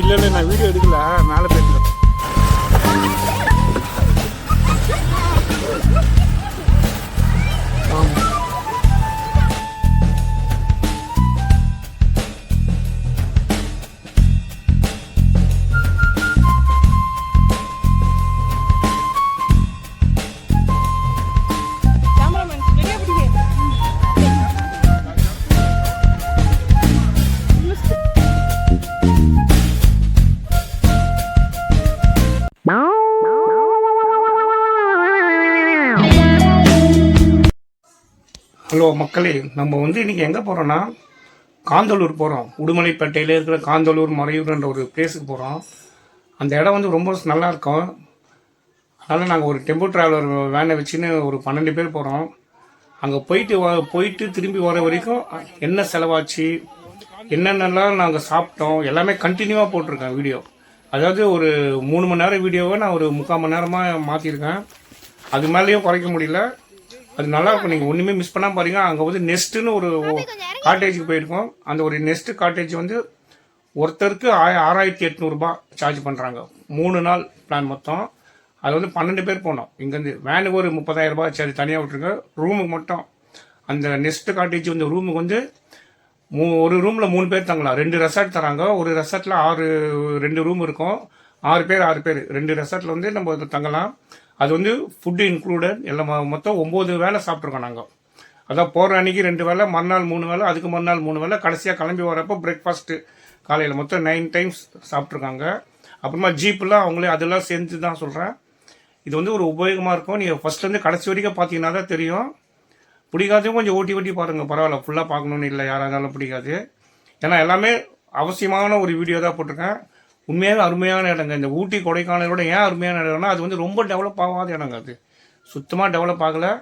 இல்லை நான் வீடியோ எடுக்கல, மேலே போயிட்டு ஹலோ மக்களே, நம்ம இன்றைக்கி எங்கே போகிறோன்னா காந்தலூர் போகிறோம். உடுமலைப்பேட்டையில் இருக்கிற காந்தலூர் மறையூர்ன்ற ஒரு பிளேஸுக்கு போகிறோம். அந்த இடம் ரொம்ப நல்லாயிருக்கும். அதனால் நாங்கள் ஒரு டெம்போ ட்ராவலர் வேனை வச்சுன்னு ஒரு 12 பேர் போகிறோம். அங்கே போயிட்டு திரும்பி வர வரைக்கும் என்ன செலவாச்சு, என்னென்னலாம் நாங்கள் சாப்பிட்டோம், எல்லாமே கண்டினியூவாக போட்டிருக்கேன் வீடியோ. அதாவது ஒரு 3 மணி நேரம் வீடியோவை நான் ஒரு 3/4 மணி நேரமாக மாற்றிருக்கேன். அது மேலேயும் குறைக்க முடியல. அது நல்லா இருக்கும். நீங்கள் ஒன்றுமே மிஸ் பண்ணாமல் பாருங்க. அங்கே நெஸ்ட்டுன்னு ஒரு காட்டேஜுக்கு போயிருக்கோம். அந்த ஒரு நெஸ்ட்டு காட்டேஜ் ஒருத்தருக்கு 6800 ரூபாய் சார்ஜ் பண்ணுறாங்க. 3 நாள் பிளான் மொத்தம். அது 12 பேர் போனோம். இங்கேருந்து வேனுக்கு ஒரு 30,000 ரூபாய் சார்ஜ் தனியாக விட்டுருங்க. ரூமுக்கு மட்டும் அந்த நெஸ்ட்டு காட்டேஜ் ரூமுக்கு ஒரு ரூமில் 3 பேர் தங்கலாம். 2 ரெசார்ட் தராங்க. ஒரு ரெசார்ட்டில் 2 ரூம் இருக்கும். 6 பேர் 2 ரெசார்ட்டில் நம்ம தங்கலாம். அது ஃபுட்டு இன்க்ளூடட் எல்லாம் மொத்தம் 9 வேளை சாப்பிட்ருக்கோம் நாங்கள். அதான் போகிற அன்றைக்கி 2 வேளை, மறுநாள் 3 வேளை, அதுக்கு மறுநாள் 3 வேளை, கடைசியாக கிளம்பி வரப்போ பிரேக்ஃபாஸ்ட்டு காலையில் மொத்தம் 9 டைம்ஸ் சாப்பிட்ருக்காங்க. அப்புறமா ஜீப்லாம் அவங்களே அதெல்லாம் சேர்ந்து தான் சொல்கிறேன். இது ஒரு உபயோகமாக இருக்கும். நீங்கள் ஃபஸ்ட்லேருந்து கடைசி வரைக்கும் பார்த்தீங்கன்னா தான் தெரியும். பிடிக்காதையும் கொஞ்சம் ஓட்டி பாருங்கள், பரவாயில்ல. ஃபுல்லாக பார்க்கணுன்னு இல்லை, யாராக இருந்தாலும் பிடிக்காது. ஏன்னா எல்லாமே அவசியமான ஒரு வீடியோ தான் போட்டிருக்கேன். உண்மையாகவே அருமையான இடங்க. இந்த ஊட்டி கொடைக்கானலோட ஏன் அருமையான இடம்னா அது ரொம்ப டெவலப் ஆகாத இடங்க. அது சுத்தமாக டெவலப் ஆகலை,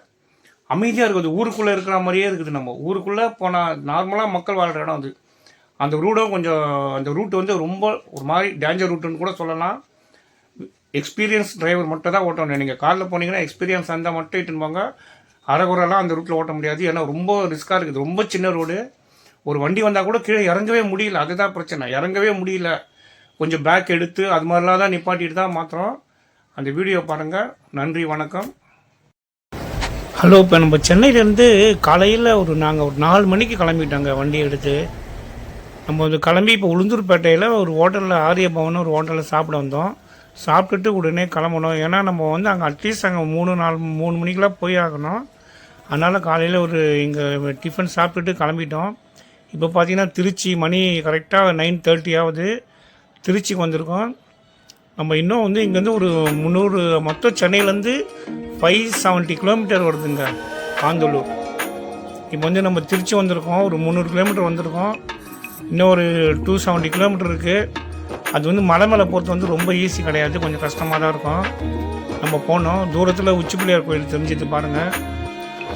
அமைதியாக இருக்குது. ஊருக்குள்ளே இருக்கிற மாதிரியே இருக்குது. நம்ம ஊருக்குள்ளே போனால் நார்மலாக மக்கள் வாழ்கிற இடம் அது. அந்த ரூட்டும் கொஞ்சம் அந்த ரூட்டு ரொம்ப ஒரு மாதிரி டேஞ்சர் ரூட்டுன்னு கூட சொல்லலாம். எக்ஸ்பீரியன்ஸ் டிரைவர் மட்டும் தான் ஓட்டணும். நீங்கள் காரில் போனீங்கன்னா எக்ஸ்பீரியன்ஸ் இருந்தால் மட்டும் இட்டுன்னு போங்க. அரைகுறைலாம் அந்த ரூட்டில் ஓட்ட முடியாது. ஏன்னா ரொம்ப ரிஸ்க்காக இருக்குது. ரொம்ப சின்ன ரோடு. ஒரு வண்டி வந்தால் கூட கீழே இறங்கவே முடியல. அதுதான் பிரச்சனை, இறங்கவே முடியல. கொஞ்சம் பேக் எடுத்து அது மாதிரிலாம் தான் நிப்பாட்டிட்டு தான் மாத்திரம். அந்த வீடியோ பாருங்கள். நன்றி, வணக்கம். ஹலோ, இப்போ நம்ம சென்னையிலேருந்து காலையில் நாங்கள் ஒரு 4 மணிக்கு கிளம்பிட்டாங்க வண்டி எடுத்து. நம்ம கிளம்பி இப்போ உளுந்தூர்பேட்டையில் ஒரு ஹோட்டலில் ஆரியபவன் ஒரு ஹோட்டலில் சாப்பிட வந்தோம். சாப்பிட்டுட்டு உடனே கிளம்பணும். ஏன்னா நம்ம அங்கே அட்லீஸ்ட் அங்கே 3 மணிக்கெலாம் போய் ஆகணும். அதனால் காலையில் இங்கே டிஃபன் சாப்பிட்டுட்டு கிளம்பிட்டோம். இப்போ பார்த்தீங்கன்னா திருச்சி மணி கரெக்டாக 9:30 ஆகுது. திருச்சிக்கு வந்திருக்கோம். நம்ம இன்னும் இங்கேருந்து ஒரு 300 மொத்தம் சென்னையிலேருந்து 570 கிலோமீட்டர் வருதுங்க காந்தலூர். இப்போ நம்ம திருச்சி வந்திருக்கோம். ஒரு 300 கிலோமீட்டர் வந்திருக்கோம். இன்னும் ஒரு 270 கிலோமீட்டர் இருக்குது. அது மலை மேலே போகிறது ரொம்ப ஈஸி கிடையாது, கொஞ்சம் கஷ்டமாக தான் இருக்கும். நம்ம போனோம். தூரத்தில் உச்சி பிள்ளையார் கோயில் தெரிஞ்சுட்டு பாருங்கள்,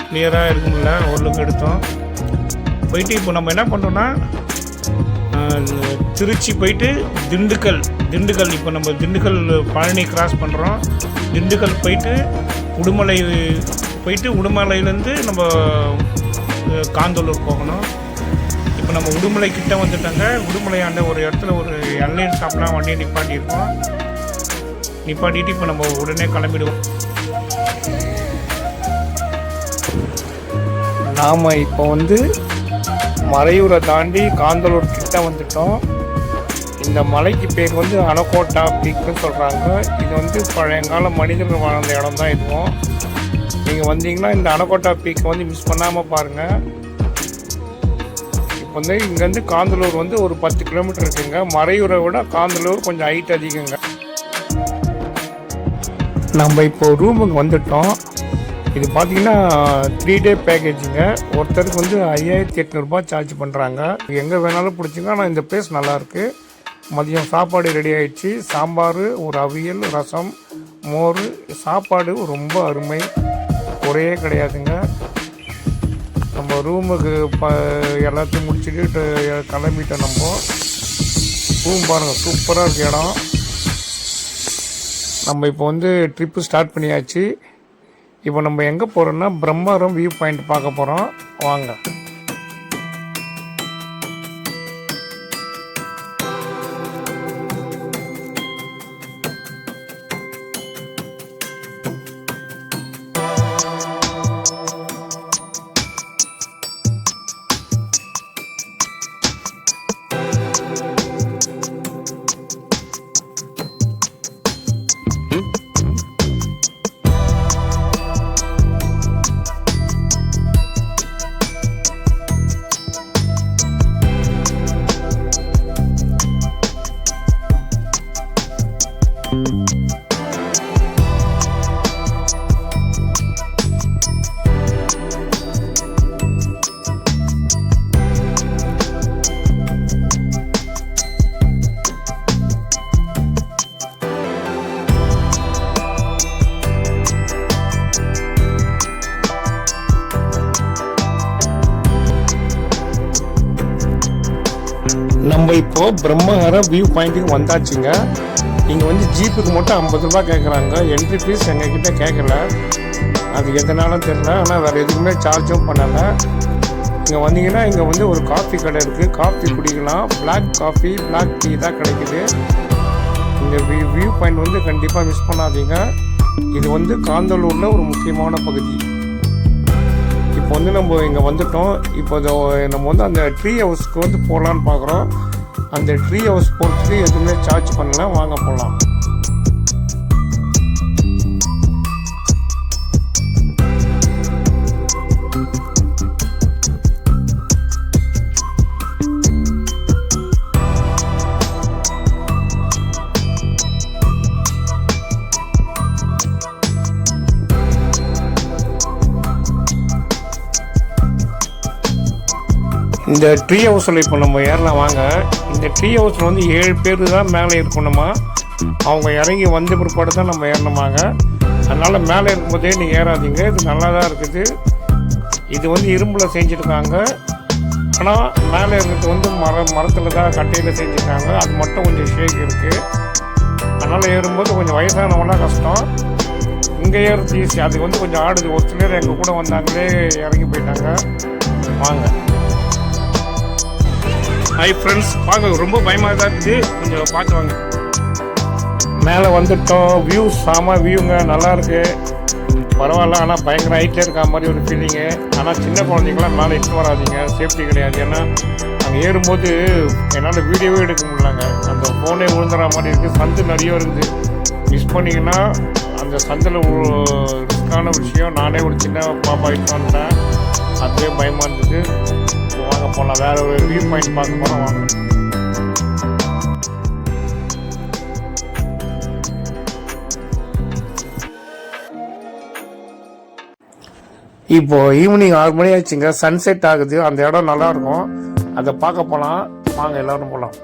கிளியராக இருக்கும்ல. ஓரளவுக்கு எடுத்தோம். போயிட்டு இப்போ நம்ம என்ன பண்ணுறோன்னா திருச்சி போயிட்டு திண்டுக்கல் இப்போ நம்ம திண்டுக்கல் பழனி கிராஸ் பண்ணுறோம். திண்டுக்கல் போயிட்டு உடுமலையிலேருந்து நம்ம காந்தலூர் போகணும். இப்போ நம்ம உடுமலை கிட்ட வந்துட்டாங்க. உடுமலையாண்ட ஒரு இடத்துல ஒரு எல்லைன் ஷாப்லாம் வண்டியை நிப்பாட்டியிருக்கோம். நிப்பாட்டிட்டு இப்போ நம்ம உடனே கிளம்பிடுவோம். நாம் இப்போ மறையூரை தாண்டி காந்தலூர் கிட்ட வந்துட்டோம். இந்த மலைக்கு பேர் அனகோட்டா பீக்குன்னு சொல்கிறாங்க. இது பழையங்கால மனிதர்கள் வாழ்ந்த இடம் தான். இதுவும் நீங்கள் வந்தீங்கன்னா இந்த அனகோட்டா பீக்கை மிஸ் பண்ணாமல் பாருங்கள். இப்போ இங்கேருந்து காந்தலூர் ஒரு 10 கிலோமீட்டர் இருக்குங்க. மறையூரை விட காந்தலூர் கொஞ்சம் ஹைட் அதிகங்க. நம்ம இப்போ ரூமுக்கு வந்துட்டோம். இது பார்த்தீங்கன்னா 3 டே பேக்கேஜுங்க. ஒருத்தருக்கு வந்து 5800 சார்ஜ் பண்ணுறாங்க. எங்கே வேணாலும் பிடிச்சிங்க. ஆனால் இந்த பிளேஸ் நல்லாயிருக்கு. மதியம் சாப்பாடு ரெடி ஆகிடுச்சு. சாம்பார், ஒரு அவியல், ரசம், மோர். சாப்பாடு ரொம்ப அருமை, குறையே கிடையாதுங்க. நம்ம ரூமுக்கு எல்லாத்தையும் முடிச்சுட்டு கிளம்பிட்டோம். நம்ம ரூம் பாருங்கள், சூப்பராக இருக்குது இடம். நம்ம இப்போ வந்து ட்ரிப்பு ஸ்டார்ட் பண்ணியாச்சு. இப்போ நம்ம எங்கே போகிறோன்னா பிரம்மரம் வியூ பாயிண்ட் பார்க்க போகிறோம். வாங்க. நம்ம இப்போ பிரம்மஹரம் வியூ பாயிண்ட்டுக்கு வந்தாச்சுங்க. இங்கே வந்து ஜீப்புக்கு மட்டும் 50 ரூபா கேட்குறாங்க. என்ட்ரி ஃபீஸ் எங்ககிட்ட கேட்கல. அது எதனாலும் தெரியல. ஆனால் வேறு எதுக்குமே சார்ஜும் பண்ணலை. இங்கே வந்தீங்கன்னா இங்கே வந்து ஒரு காஃபி கடை இருக்குது. காஃபி குடிக்கலாம். பிளாக் காஃபி, பிளாக் டீ தான் கிடைக்குது. இந்த வியூ பாயிண்ட் வந்து கண்டிப்பாக மிஸ் பண்ணாதீங்க. இது வந்து காந்தலூரில் ஒரு முக்கியமான பகுதி. இப்போ வந்து நம்ம இங்கே வந்துட்டோம். இப்போ நம்ம வந்து அந்த ட்ரீ ஹவுஸ்க்கு வந்து போகலான்னு பார்க்குறோம். அந்த ட்ரீ ஹவுஸ் போகிறதுக்கு எதுவுமே சார்ஜ் பண்ணல. வாங்க போகலாம். இந்த ட்ரீ ஹவுஸில் இப்போ நம்ம ஏறலாம் வாங்க. இந்த ட்ரீ ஹவுஸில் வந்து 7 பேர் தான் மேலே இருக்கணுமா. அவங்க இறங்கி வந்த பிற்பாடு தான் நம்ம ஏறணுமாங்க. அதனால் மேலே இருக்கும்போதே நீங்கள் ஏறாதீங்க. இது நல்லா தான் இருக்குது. இது வந்து இரும்பில் செஞ்சுருக்காங்க. ஆனால் மேலே இருக்கிறது வந்து மரத்தில் தான் கட்டையில் செஞ்சுருக்காங்க. அது மட்டும் கொஞ்சம் ஷேக் இருக்குது. அதனால் ஏறும்போது கொஞ்சம் வயசானவங்களாம் கஷ்டம். இங்கே ஏறுறது ஈஸி. அது வந்து கொஞ்சம் ஆடுது. ஒரு சிலர் எங்கள் கூட வந்தாங்களே இறங்கி போயிட்டாங்க. வாங்க. ஹாய் ஃப்ரெண்ட்ஸ், பார்க்க ரொம்ப பயமாக தான் இருக்குது. கொஞ்சம் பார்த்து வாங்க. மேலே வந்துட்டோம். வியூ செம வியூங்க, நல்லாயிருக்கு. பரவாயில்ல. ஆனால் பயங்கர ஹைட்டில் இருக்க மாதிரி ஒரு ஃபீலிங்கு. ஆனால் சின்ன குழந்தைங்களாம் மேலே இட்டு வராதிங்க, சேஃப்டி கிடையாது. ஏன்னா அங்கே ஏறும்போது என்னால் வீடியோவே எடுக்க முடியலங்க. அந்த ஃபோனே விழுந்துற மாதிரி இருக்குது. சந்து நிறைய இருக்குது. மிஸ் பண்ணிங்கன்னா அந்த சந்தில் ரிஸ்க்கான விஷயம். நானே ஒரு சின்ன பாப்பா இட்டு வந்துட்டேன். அதுவே பயமாக இருந்தது. வாங்க போகலாம். வேறு ஒரு வியூ பாயிண்ட் பார்க்க போகிறோம். வாங்க. இப்போ ஈவினிங் 6 மணி ஆச்சுங்க. சன்செட் ஆகுது. அந்த இடம் நல்லாயிருக்கும். அதை பார்க்க போகலாம். வாங்க எல்லோரும் போகலாம்.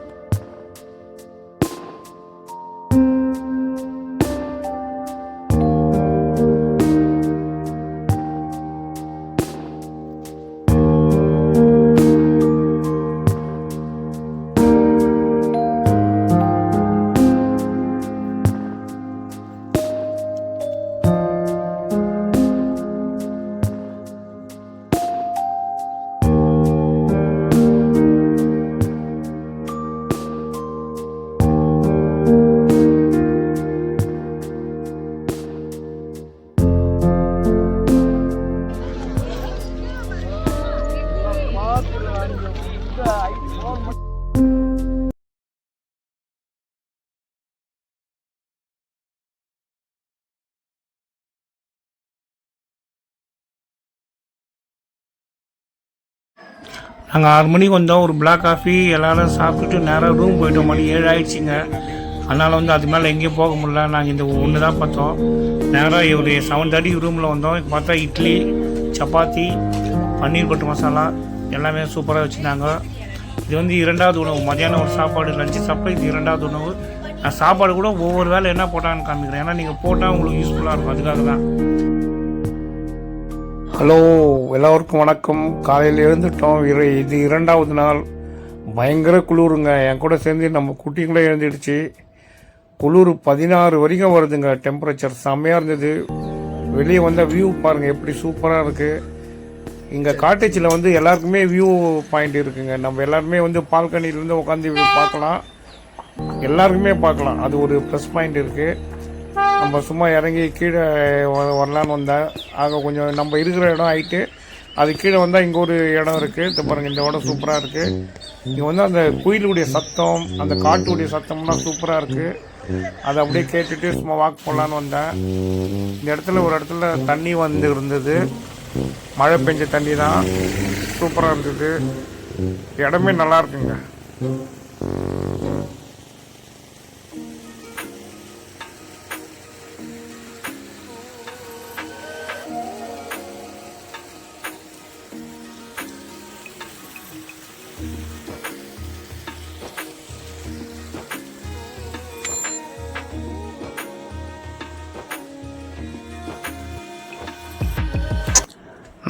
நாங்கள் 6 மணிக்கு வந்தோம். ஒரு பிளாக் காஃபி எல்லோரும் சாப்பிட்டுட்டு நேராக ரூம் போயிட்டோம். மணி 7 ஆகிடுச்சிங்க. அதனால் வந்து அது மேலே எங்கேயும் போக முடியல. நாங்கள் இந்த ஒன்று தான் பார்த்தோம். நேராக ஒரு 7:30 ரூமில் வந்தோம். பார்த்தா இட்லி, சப்பாத்தி, பன்னீர் பட்டர் மசாலா எல்லாமே சூப்பராக வச்சுருந்தாங்க. இது வந்து 2வது உணவு. மதியானம் ஒரு சாப்பாடு, லஞ்சு சாப்பிட்டு இது 2வது உணவு. நான் சாப்பாடு கூட ஒவ்வொரு வேலை என்ன போட்டான்னு காமிக்கிறேன். ஏன்னா நீங்கள் போட்டால் உங்களுக்கு யூஸ்ஃபுல்லாக இருக்கும், அதுக்காக தான். ஹலோ, எல்லோருக்கும் வணக்கம். காலையில் எழுந்துட்டோம். இது 2வது நாள். பயங்கர குளிருங்க. என் கூட சேர்ந்து நம்ம குட்டிங்களே எழுந்துடுச்சு. குளிர் 16 வரைக்கும் வருதுங்க. டெம்பரேச்சர் செம்மையாக இருந்தது. வெளியே வந்தால் வியூ பாருங்கள் எப்படி சூப்பராக இருக்குது. இங்கே காட்டேஜில் வந்து எல்லாருக்குமே வியூ பாயிண்ட் இருக்குங்க. நம்ம எல்லாருமே வந்து பால்கனிலேருந்து உட்காந்து வியூ பார்க்கலாம், எல்லாருக்குமே பார்க்கலாம். அது ஒரு ப்ளஸ் பாயிண்ட் இருக்குது. நம்ம சும்மா இறங்கி கீழே வரலான்னு வந்தால் அங்கே கொஞ்சம் நம்ம இருக்கிற இடம் ஆகிட்டு அது கீழே வந்தால் இங்கே ஒரு இடம் இருக்குது. இது பாருங்கள், இந்த இடம் சூப்பராக இருக்குது. இங்கே வந்து அந்த குயிலுடைய சத்தம், அந்த காட்டுடைய சத்தம்லாம் சூப்பராக இருக்குது. அதை அப்படியே கேட்டுட்டு சும்மா வாக் போடலான்னு வந்தேன். இந்த இடத்துல ஒரு இடத்துல தண்ணி வந்து இருந்தது. மழை பெஞ்ச தண்ணி தான், சூப்பராக இருந்தது. இடமே நல்லா இருக்குங்க.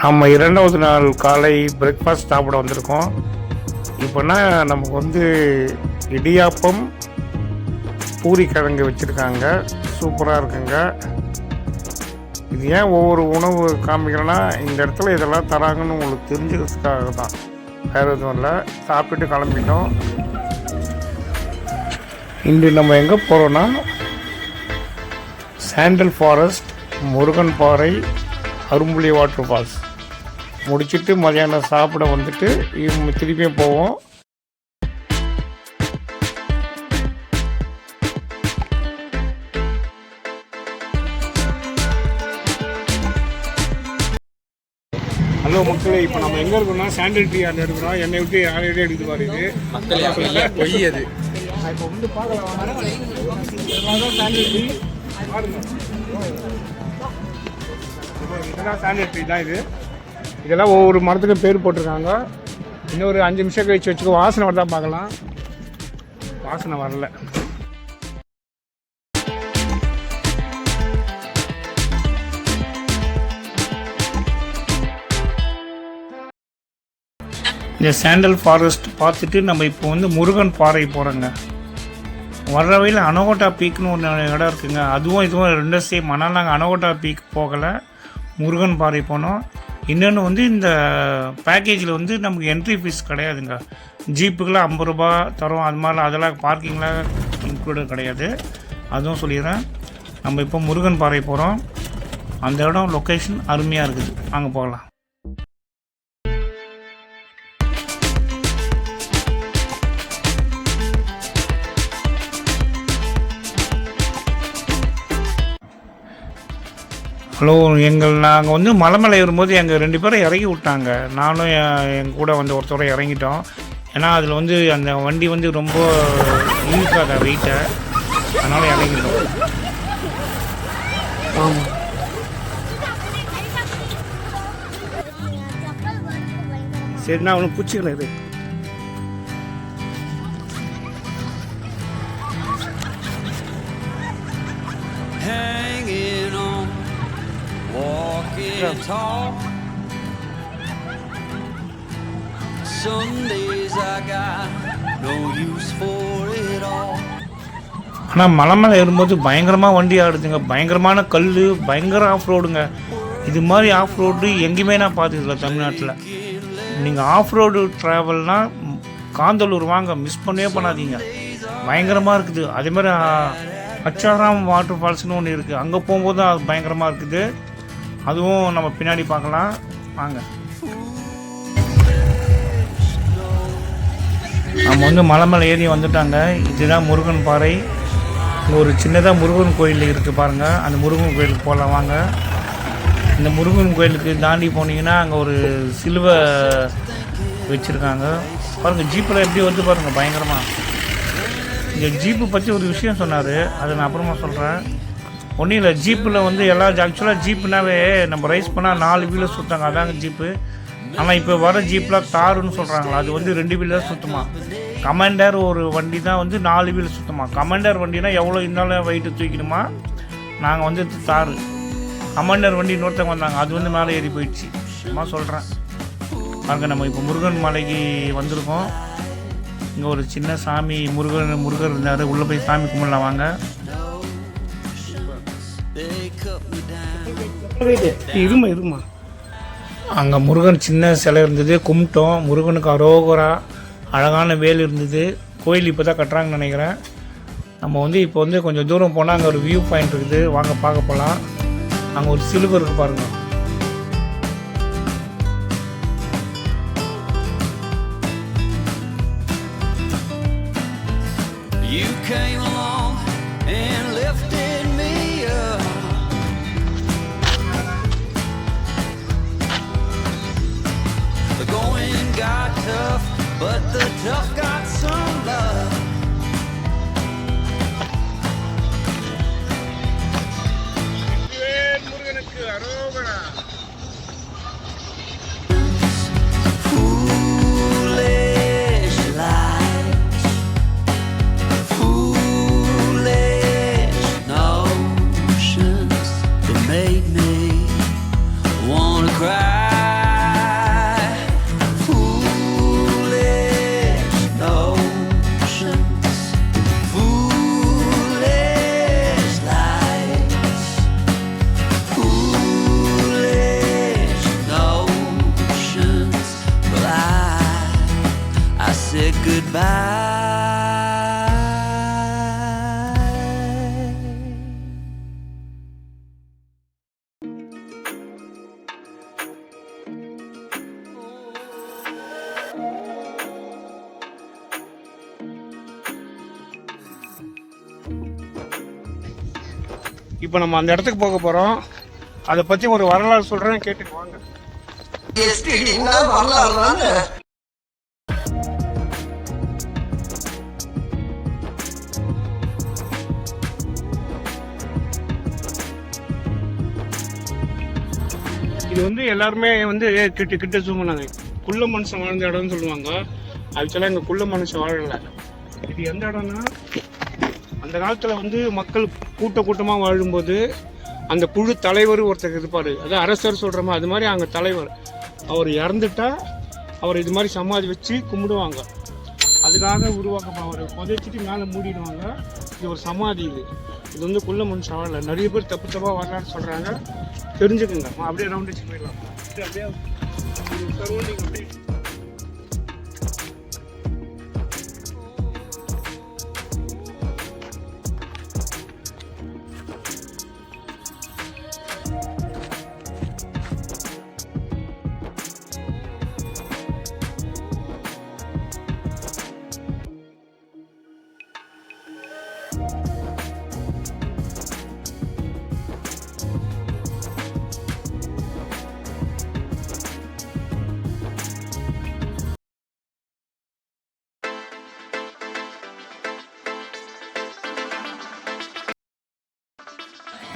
நம்ம 2வது நாள் காலை பிரேக்ஃபாஸ்ட் சாப்பிட வந்திருக்கோம். இப்போனா நமக்கு வந்து இடியாப்பம், பூரி கிழங்கு வச்சுருக்காங்க. சூப்பராக இருக்குங்க. இது ஏன் ஒவ்வொரு உணவு காமிக்கிறேன்னா, இந்த இடத்துல இதெல்லாம் தராங்கன்னு உங்களுக்கு தெரிஞ்சுக்கிறதுக்காக தான், வேறு எதுவும் இல்லை. சாப்பிட்டுட்டு கிளம்பிட்டோம். இன்று நம்ம எங்கே போகிறோன்னா, சாண்டல் ஃபாரஸ்ட், முருகன் பாறை, அரும்புலி வாட்டர் ஃபால்ஸ் முடிச்சுட்டு மதியானம் சாப்பிட வந்துட்டு திருப்பியும் போவோம். ஹலோ மக்களே, இப்போ நம்ம எங்கே இருக்கோம்னா சாண்டல் ட்ரீ ஆண்டு இருக்கிறோம். என்னை விட்டு ஆல்ரெடி எடுத்து பாருது மக்களே, பொய்யது. இப்போ வந்து பார்க்கலாம், சாண்டல் ட்ரீ பாருங்க. இதெல்லாம் சாண்டல் ட்ரீ தான். இதெல்லாம் ஒவ்வொரு மரத்துக்கும் பேர் போட்டிருக்காங்க. இன்னொரு 5 நிமிஷம் கழிச்சு வச்சுக்கோ. வாசனை வரதா பார்க்கலாம். வாசனை வரல. இந்த சாண்டல் ஃபாரஸ்ட் பார்த்துட்டு நம்ம இப்போ வந்து முருகன் பாறை போகிறோங்க. வர்ற வழியில் அனகோட்டா பீக்னு ஒன்று இடம் இருக்குங்க. அதுவும் இதுவும் 2 சேம். ஆனால் நாங்கள் அனகோட்டா பீக் போகலை, முருகன் பாறை போனோம். இன்னொன்று வந்து இந்த பேக்கேஜில் வந்து நமக்கு என்ட்ரி ஃபீஸ் கிடையாதுங்க. ஜீப்புக்கெலாம் 50 ரூபா தரோம். அது மாதிரிலாம் அதெல்லாம் பார்க்கிங்லாம் இன்க்ளூடட் கிடையாது. அதுவும் சொல்லிடுறேன். நம்ம இப்போ முருகன் பாறை போகிறோம். அந்த இடம் லொக்கேஷன் அருமையாக இருக்குது. அங்கே போகலாம். ஹலோ, நாங்கள் வந்து மலை மேலே ஏறும்போது எங்கள் 2 பேரும் இறங்கி விட்டாங்க. நானும் என் கூட வந்து ஒருத்தரை இறங்கிட்டோம். ஏன்னா அதில் வந்து அந்த வண்டி வந்து ரொம்ப இழுக்காத வெயிட்டை, அதனால் இறங்கிட்டோம். ஆமாம், சரி, நான் அவனுக்கு பிடிச்சிக்கிறேன். இது tall. Some days I got no use for it all. ஆனால் மலை மேலே ஏறும்போது பயங்கரமாக வண்டி ஆடுதுங்க. பயங்கரமான கல், பயங்கர ஆஃப் ரோடுங்க. இது மாதிரி ஆஃப் ரோடு எங்கேயுமே நான் பார்த்ததில்ல தமிழ்நாட்டில். நீங்கள் ஆஃப் ரோடு ட்ராவல்னால் காந்தலூர் வாங்க, மிஸ் பண்ணவே பண்ணாதீங்க. பயங்கரமாக இருக்குது. அதே மாதிரி அச்சாராம் வாட்டர் ஃபால்ஸ்னு ஒன்று இருக்குது. அங்கே போகும்போது தான் அது பயங்கரமாக இருக்குது. அதுவும் நம்ம பின்னாடி பார்க்கலாம் வாங்க. நம்ம வந்து மலை மேலே ஏறி வந்துட்டாங்க. இதுதான் முருகன் பாறை. இங்கே ஒரு சின்னதாக முருகன் கோயில் இருக்குது பாருங்கள். அந்த முருகன் கோயிலுக்கு போகலாம் வாங்க. இந்த முருகன் கோயிலுக்கு தாண்டி போனீங்கன்னா அங்கே ஒரு சிலுவை வச்சுருக்காங்க பாருங்கள். ஜீப்பில் எப்படி வந்து பாருங்கள், பயங்கரமாக. இந்த ஜீப்பு பற்றி ஒரு விஷயம் சொன்னார், அதை நான் அப்புறமா சொல்கிறேன். ஒன்றும் இல்லை, ஜீப்பில் வந்து எல்லா ஆக்சுவலாக ஜீப்புனாவே நம்ம ரைஸ் பண்ணால் 4 வீலர் சுற்றாங்க, அதாங்க ஜீப்பு. ஆனால் இப்போ வர ஜீப்லாம் தாருன்னு சொல்கிறாங்களா, அது வந்து 2 வீலர் சுற்றுமா. கமாண்டர் ஒரு வண்டி தான் வந்து 4 வீலர் சுற்றுமா. கமாண்டர் வண்டினா எவ்வளோ இருந்தாலும் வெயிட்டு தூக்கிடுமா. நாங்கள் வந்து தாரு கமாண்டர் வண்டி இன்னொருத்தவங்க வந்தாங்க, அது வந்து மேலே ஏறி போயிடுச்சு. சும்மா சொல்கிறேன். பாருங்க, நம்ம இப்போ முருகன் மலைக்கு வந்திருக்கோம். இங்கே ஒரு சின்ன சாமி முருகர் இருந்தார், உள்ளே போய் சாமி கும்பிடலாம் வாங்க. இருமா அங்கே முருகன் சின்ன சிலை இருந்தது, கும்பிட்டோம். முருகனுக்கு அரோகரா, அழகான வேல் இருந்தது. கோயில் இப்போ தான் கட்டுறாங்கன்னு நினைக்கிறேன். நம்ம வந்து இப்போ வந்து கொஞ்சம் தூரம் போனால் அங்கே ஒரு வியூ பாயிண்ட் இருக்குது, வாங்க பார்க்க போகலாம். அங்கே ஒரு சிலுவை இருக்குது பாருங்கள். But the tough got some love. Foolish lights, foolish notions that made me wanna cry. இப்போ நம்ம அந்த இடத்துக்கு போக போகிறோம். அதை பற்றி ஒரு வரலாறு சொல்கிறேன், கேட்டுட்டு வாங்க. இது வந்து எல்லாருமே வந்து கிட்ட சூங்கினாங்க. குள்ள மனுஷன் வாழ்ந்த இடம்னு சொல்லுவாங்க. ஆக்சுவலாக இங்கே குள்ள மனுஷன் வாழலை. இது எந்த இடம்னா, அந்த காலத்தில் வந்து மக்கள் கூட்டமாக வாழும்போது அந்த குழு தலைவர் ஒருத்தர் இருப்பார், அது அரசர் சொல்கிறோமா, அது மாதிரி அங்கே தலைவர். அவர் இறந்துட்டா அவர் இது மாதிரி சமாதி வச்சு கும்பிடுவாங்க. அதுக்காக உருவாக்க அவரை புதைச்சிட்டு மேலே மூடிடுவாங்க. இது ஒரு சமாதி. இது வந்து குள்ள மனுஷன் வாழலை. நிறைய பேர் தப்பாக வரலான்னு சொல்கிறாங்க, தெரிஞ்சுக்குங்க. அப்படியே ரவுண்ட் வச்சு போயிடலாம். அப்படியே சரௌண்டிங் அப்படியே.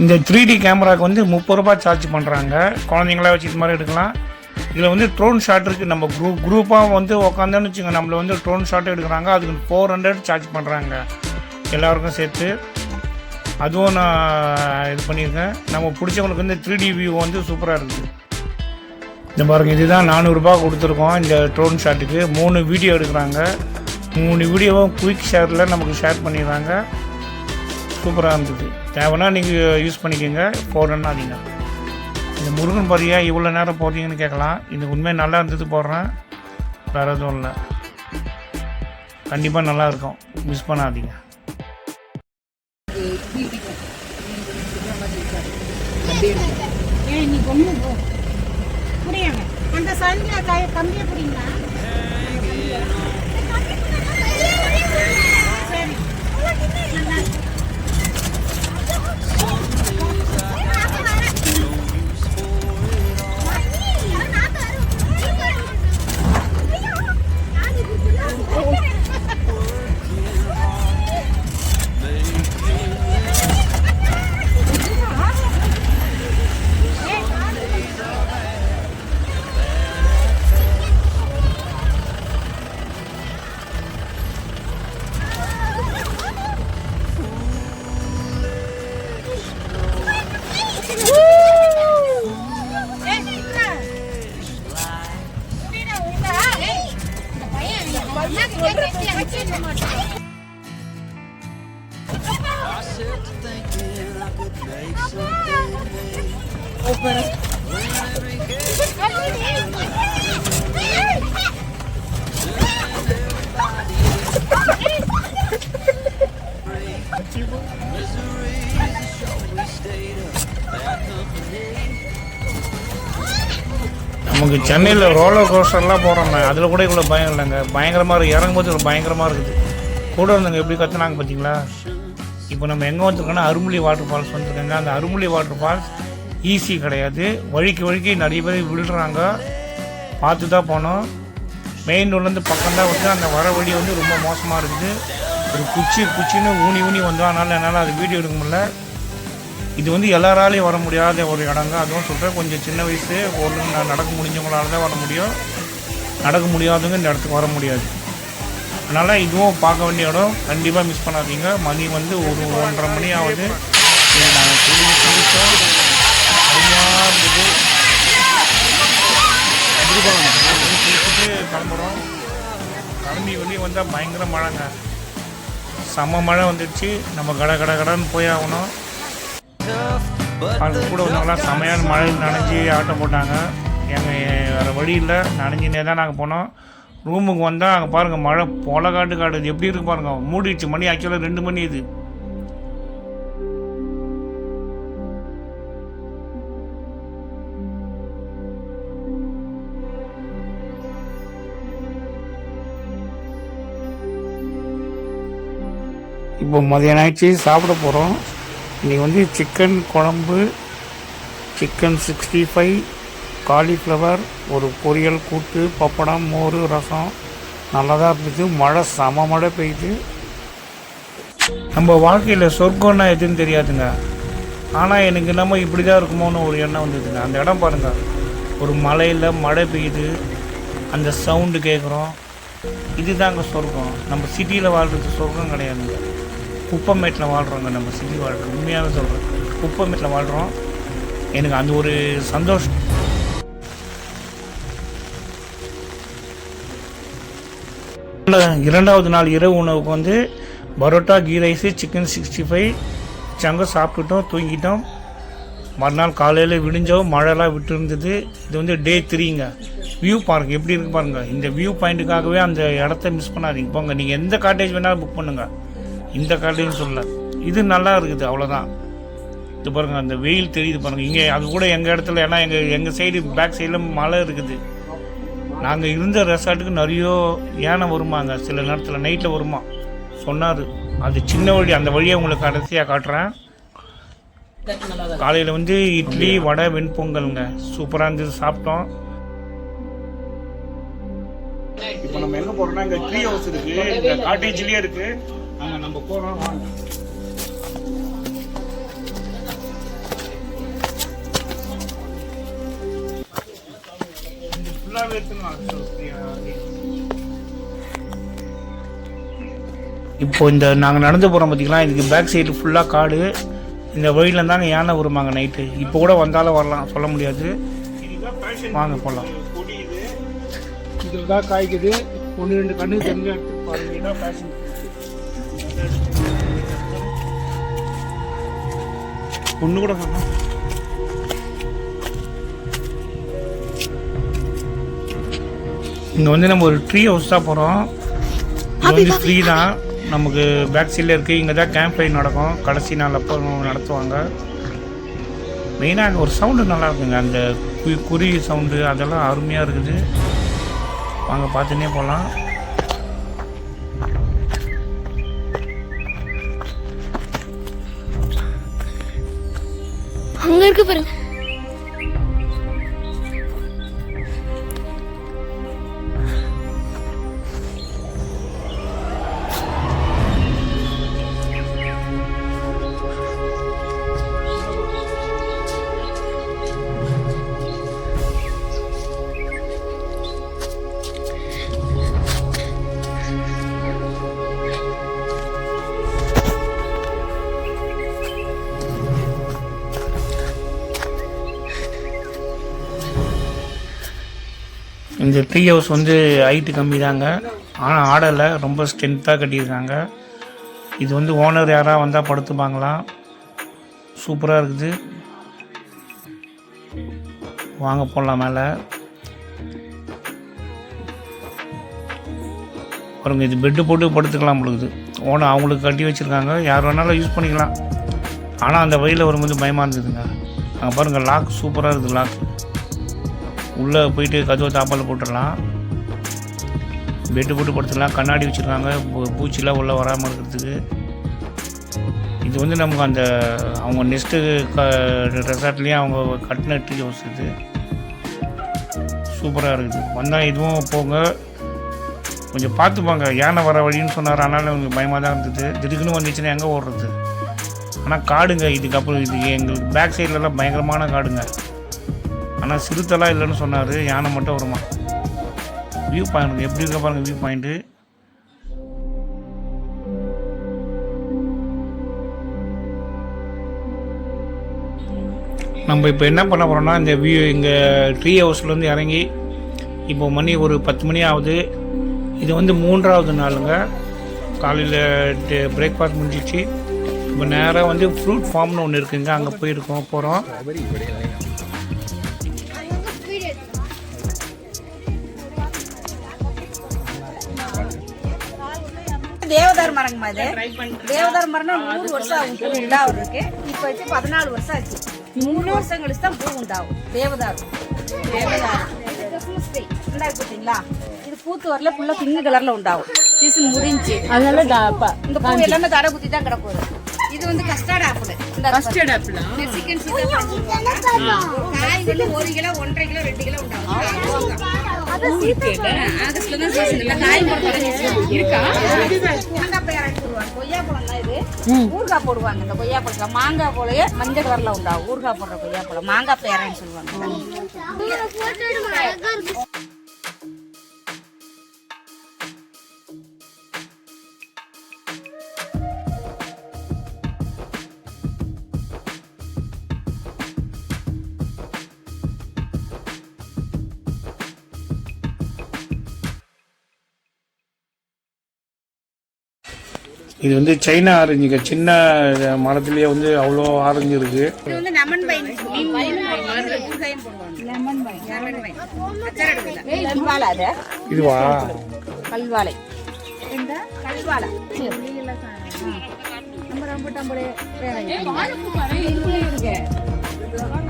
இந்த 3D கேமராவுக்கு வந்து 30 ரூபாய் சார்ஜ் பண்ணுறாங்க. குழந்தைங்களா வச்சு இது மாதிரி எடுக்கலாம். இதில் வந்து ட்ரோன் ஷாட் இருக்குது. நம்ம குரூப்பாக வந்து உக்காந்தோன்னு வச்சுங்க, நம்மளை வந்து ட்ரோன் ஷாட் எடுக்கிறாங்க. அதுக்கு 400 சார்ஜ் பண்ணுறாங்க எல்லாருக்கும் சேர்த்து. அதுவும் நான் இது பண்ணியிருக்கேன். நம்ம பிடிச்சவங்களுக்கு வந்து 3D வியூ வந்து சூப்பராக இருக்குது. இந்த பாருங்க, இதுதான் 400 ரூபாய் கொடுத்துருக்கோம் இந்த ட்ரோன் ஷாட்டுக்கு. 3 வீடியோ எடுக்கிறாங்க. 3 வீடியோவும் குயிக் ஷேரில் நமக்கு ஷேர் பண்ணிடுறாங்க. சூப்பராக இருந்தது. தேவைன்னா நீங்கள் யூஸ் பண்ணிக்கோங்க, போடுறேன்னாதீங்க. இந்த முருகன் பாரியா இவ்வளோ நேரம் போடுறீங்கன்னு கேட்கலாம். இது உண்மையாக நல்லா இருந்தது, போடுறேன். வேறு எதுவும் இல்லை, கண்டிப்பாக நல்லா இருக்கும், மிஸ் பண்ணாதீங்க. அந்த சந்தியா கம்பியை புரியுங்களா? சரி, Myself to thinking I could make something. Misery is a short state of bad company. நமக்கு சென்னையில் ரோலர் கோஸ்டர்லாம் போகிறோங்க, அதில் கூட இவ்வளோ பயம் இல்லைங்க. பயங்கரமாக இருக்குது, இறங்கும்போது இவ்வளோ பயங்கரமாக இருக்குது. கூட இருந்தவங்க எப்படி கற்றுனாங்க பார்த்தீங்களா? இப்போ நம்ம எங்கே வந்துருக்கோன்னா அருமுலி வாட்டர் ஃபால்ஸ் வந்துருக்கோங்க. அந்த அருமுலி வாட்டர் ஃபால்ஸ் ஈஸி கிடையாது. வழிக்கு நிறைய பேர் விழுறாங்க, பார்த்து தான் போனோம். மெயின் ரோட்லேருந்து பக்கம் தான் வந்து அந்த வர வழி வந்து ரொம்ப மோசமாக இருக்குது. ஒரு குச்சின்னு ஊனி வந்தோம். அதனால் என்னால் அது வீடியோ எடுக்க முடியல. இது வந்து எல்லாராலையும் வர முடியாத ஒரு இடங்க. அதுவும் சொல்கிறேன், கொஞ்சம் சின்ன வயசு நான் நடக்க முடிஞ்சவங்களால தான் வர முடியும். நடக்க முடியாதவங்க இந்த இடத்துக்கு வர முடியாது. அதனால் இதுவும் பார்க்க வேண்டிய இடம், கண்டிப்பாக மிஸ் பண்ணாதீங்க. மணி வந்து 1-1:30 மணி ஆகுது. நாங்கள் குளிச்சோம், அருமையாக இருந்தது. குளிச்சுட்டு கிளம்புறோம். கிளம்பி வெளியே வந்தால் பயங்கர மழைங்க, செம்ம மழை வந்துடுச்சு. நம்ம கடன்னு போய் ஆகணும். அது கூட வந்தவங்களாம் செமையான மழை நனைஞ்சி ஆட்டம் போட்டாங்க. எங்கள் வேறு வழி இல்லை, நனைஞ்சினே தான் நாங்கள் போனோம். ரூமுக்கு வந்தால் அங்கே பாருங்கள், மழை காட்டுது. எப்படி இருக்கு பாருங்கள், மூடிடுச்சு. மணி ஆக்சுவலாக 2 மணி. இது இப்போ மதியானம் ஆயிடுச்சு, சாப்பிட போகிறோம். இன்றைக்கி வந்து சிக்கன் குழம்பு, சிக்கன் 65, காலிஃப்ளவர், ஒரு பொரியல், கூட்டு, பப்படம், மோர், ரசம். நல்லா தான் இருந்துச்சு. மழை செம மழை பெய்யுது. நம்ம வாழ்க்கையில் சொர்க்கம்னா எதுன்னு தெரியாதுங்க. ஆனால் எனக்கு நம்ம இப்படி தான் இருக்குமோன்னு ஒரு எண்ணம் வந்ததுங்க. அந்த இடம் பாருங்கள், ஒரு மலையில் மழை பெய்யுது, அந்த சவுண்டு கேட்குறோம். இதுதாங்க சொர்க்கம். நம்ம சிட்டியில் வாழ்கிறது சொர்க்கம் கிடையாதுங்க. குப்பமேட்டில் வாழ்கிறோங்க. நம்ம சிட்டி வாழ்கிறோம், உண்மையாகவே சொல்கிறேன், குப்பமேட்டில் வாழ்கிறோம். எனக்கு அந்த ஒரு சந்தோஷம். இரண்டாவது நாள் இரவு உணவுக்கு வந்து பரோட்டா, கீ ரைஸு, சிக்கன் 65 சங்க சாப்பிட்டுட்டோம், தூங்கிட்டோம். மறுநாள் காலையில் விடிஞ்சோம், மழைலாம் விட்டு இருந்தது. இது வந்து டே 3ங்க. வியூ பாருங்கள் எப்படி இருக்கு பாருங்கள். இந்த வியூ பாயிண்ட்டுக்காகவே அந்த இடத்த மிஸ் பண்ணாதீங்க. போங்க, நீங்கள் எந்த காட்டேஜ் வேணாலும் புக் பண்ணுங்கள், இந்த காட்டேஜ் சொல்ல. இது நல்லா இருக்குது, அவ்வளோதான். இது பாருங்கள், அந்த வெயில் தெரியுது பாருங்கள். இங்கே அது கூட எங்கள் இடத்துல, ஏன்னா எங்கள் சைடு பேக் சைடில் மழை இருக்குது. நாங்கள் இருந்த ரெசார்ட்டுக்கு நிறைய யானை வருமாங்க, சில நேரத்தில் நைட்டில் வருமா சொன்னார். அது சின்ன வழி, அந்த வழியை உங்களுக்கு கடைசியாக காட்டுறேன். காலையில் வந்து இட்லி, வடை, வெண்பொங்கலுங்க, சூப்பராக இருந்தது, சாப்பிட்டோம். இப்போ நம்ம எங்கே போகிறோம்னா, இங்கே ட்ரீ ஹவுஸ் இருக்குது, இந்த காட்டேஜ்லேயே இருக்குது. அங்கே நம்ம போகிறோம், வாங்க. இப்போ இந்த நாங்கள் நடந்து போகிறோம் பார்த்தீங்களா, இதுக்கு பேக் சைடு ஃபுல்லாக காடு. இந்த வழியில் இருந்தாங்க யானை வருமாங்க நைட்டு. இப்போ கூட வந்தாலும் வரலாம், சொல்ல முடியாது. வாங்க போகலாம். இதில் தான் காய்க்குது. 1-2 கண்ணு தெரிஞ்ச பாருங்க. பேஷன் ஒன்று கூட சொன்னோம். இங்கே வந்து நம்ம ஒரு ட்ரீ ஹவுஸ் தான் போகிறோம். இது வந்து ஃப்ரீ தான், நமக்கு பேக் சைடில் இருக்குது. இங்கே தான் கேம்ப் ஃபயர் நடக்கும், கடைசி நாள் அப்போ நடத்துவாங்க. மெயினாக அங்கே ஒரு சவுண்டு நல்லா இருக்குங்க, அந்த குருவி சவுண்டு, அதெல்லாம் அருமையாக இருக்குது. வாங்க பார்த்துன்னே போகலாம். அங்கே இருக்கு பாருங்க. இந்த ட்ரீ ஹவுஸ் வந்து ஹைட்டு கம்மி தாங்க. ஆனால் ஆடலை, ரொம்ப ஸ்ட்ரென்த்தாக கட்டியிருக்காங்க. இது வந்து ஓனர் யாராக வந்தால் படுத்துப்பாங்களாம். சூப்பராக இருக்குது. வாங்க போடலாம் மேலே. பாருங்க, இது பெட்டு போட்டு படுத்துக்கலாம் பொழுது. ஓனர் அவங்களுக்கு கட்டி வச்சுருக்காங்க, யார் வேணாலும் யூஸ் பண்ணிக்கலாம். ஆனால் அந்த வழியில் வரும்போது பயமாக இருந்ததுங்க. அங்கே பாருங்கள், லாக் சூப்பராக இருக்குது. லாக் உள்ளே போயிட்டு கதவை தாப்பால் போட்டுடலாம். பெட்டு போட்டு படுத்துக்கலாம். கண்ணாடி வச்சுருக்காங்க, பூச்சிலாம் உள்ளே வராமல் இருக்கிறதுக்கு. இது வந்து நமக்கு அந்த அவங்க நெக்ஸ்ட்டு ரெசார்ட்லேயும் அவங்க கட்டின ட்ரீ ஹவுஸ் இது. சூப்பராக இருக்குது. வந்தால் இதுவும் போங்க, கொஞ்சம் பார்த்துப்பாங்க. யானை வர வழின்னு சொன்னார், ஆனாலும் எனக்கு பயமாக தான் இருந்தது. திடீர்னு வந்துச்சுன்னா எங்கே ஓடுறது. ஆனால் காடுங்க, இதுக்கப்புறம் இது எங்களுக்கு பேக் சைட்லலாம் பயங்கரமான காடுங்க. ஆனால் சிறுத்தைலாம் இல்லைன்னு சொன்னார், யானை மட்டும் வருமா. வியூ பாயிண்ட் எப்படி இருக்க பாருங்கள். வியூ பாயிண்ட்டு நம்ம இப்போ என்ன பண்ண போகிறோம்னா, இந்த வியூ இங்கே ட்ரீ ஹவுஸ்லேருந்து இறங்கி இப்போ மணி ஒரு 10 மணி ஆகுது. இது வந்து 3ஆவது நாளுங்க. காலையில் பிரேக்ஃபாஸ்ட் முடிஞ்சிச்சு. இப்போ நேராக வந்து ஃப்ரூட் ஃபார்ம்னு ஒன்று இருக்குங்க, அங்கே போகிறோம். தேவதார் மரங்கம்மா இது. தேவதார் மரம்னா 100 வருஷம் ஆகும் பூ உண்டாவதுக்கு. இப்போ வச்சு 14 வருஷம் ஆச்சு. 3 வருஷம் கழிச்சு தான் பூ உண்டாகும். தேவதார் கிறிஸ்மஸ் ட்ரீ உண்டாக்கு பார்த்தீங்களா? இது பூத்து வரல, ஃபுல்லாக பிங்க் கலர்ல உண்டாகும். சீசன் முடிஞ்சு அதனால இந்த பூ எல்லாமே தடை குத்தி தான் கிடக்கும். இது வந்து custard apple. Custard apple Mexican சீதாப்பழம். காய் வந்து 1 கிலோ 1.5 கிலோ 2 கிலோ உண்டாகும். ஆகஸ்ட்ல தான் சீசன் இல்ல. காய் இருக்கா? மாங்காய் பேரன்னு சொல்லுவாங்க. கொய்யாப்பழம் தான் இது. ஊறுகாய் போடுவாங்க. இந்த கொய்யாப்பழத்துல மாங்காய் போலயே மஞ்சள் கலர்ல உண்டாகும். ஊறுகாய் போடுற கொய்யாப்பழம் மாங்காய் பேரன்னு சொல்லுவாங்க. இது வந்து சைனா ஆரஞ்சுங்க. சின்ன மரத்துலேயே வந்து அவ்வளோ ஆரஞ்சு இருக்குது. இது வந்து லெமன் வைன். Lemon vine. கல்வாழை. அது இதுவா? கல்வாழை. இந்த கல்வாழை நம்ம ரம்புட்டாம்பளே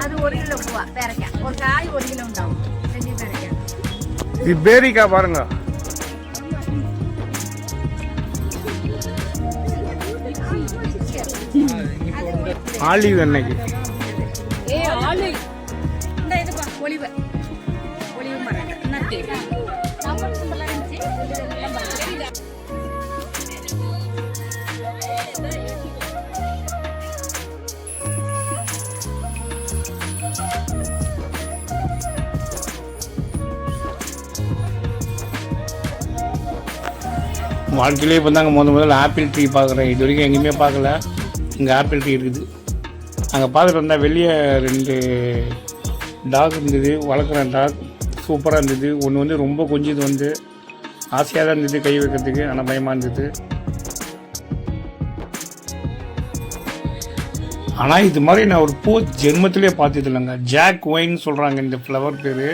அது 1 கிலோ பூவா பேரக்காய். ஒரு காய் 1 கிலோ உண்டாகும். 2 பேரக்காய். இது பேரிக்காய் பாருங்க. ஆலிவ் எண்ணெய்க்கு ஒளிவு மரம் நட்டு வாழ்க்கையிலே இப்போ தாங்க முதல்ல ஆப்பிள் ட்ரீ பார்க்குறேன். இது வரைக்கும் எங்கேயுமே பார்க்கல. இங்கே ஆப்பிள் ட்ரீ இருக்குது. அங்கே பார்த்துட்டு வந்தால் வெளியே 2 டாக் இருந்தது, வளர்க்குற டாக். சூப்பராக இருந்தது. ஒன்று வந்து ரொம்ப கொஞ்சம் வந்து ஆசையாக தான் இருந்தது கை வைக்கிறதுக்கு, ஆனால் பயமாக இருந்தது. ஆனால் இது மாதிரி நான் ஒரு பூ ஜென்மத்திலே பார்த்தது இல்லைங்க. ஜாக் ஒயின் சொல்கிறாங்க இந்த ஃப்ளவர் பேர்.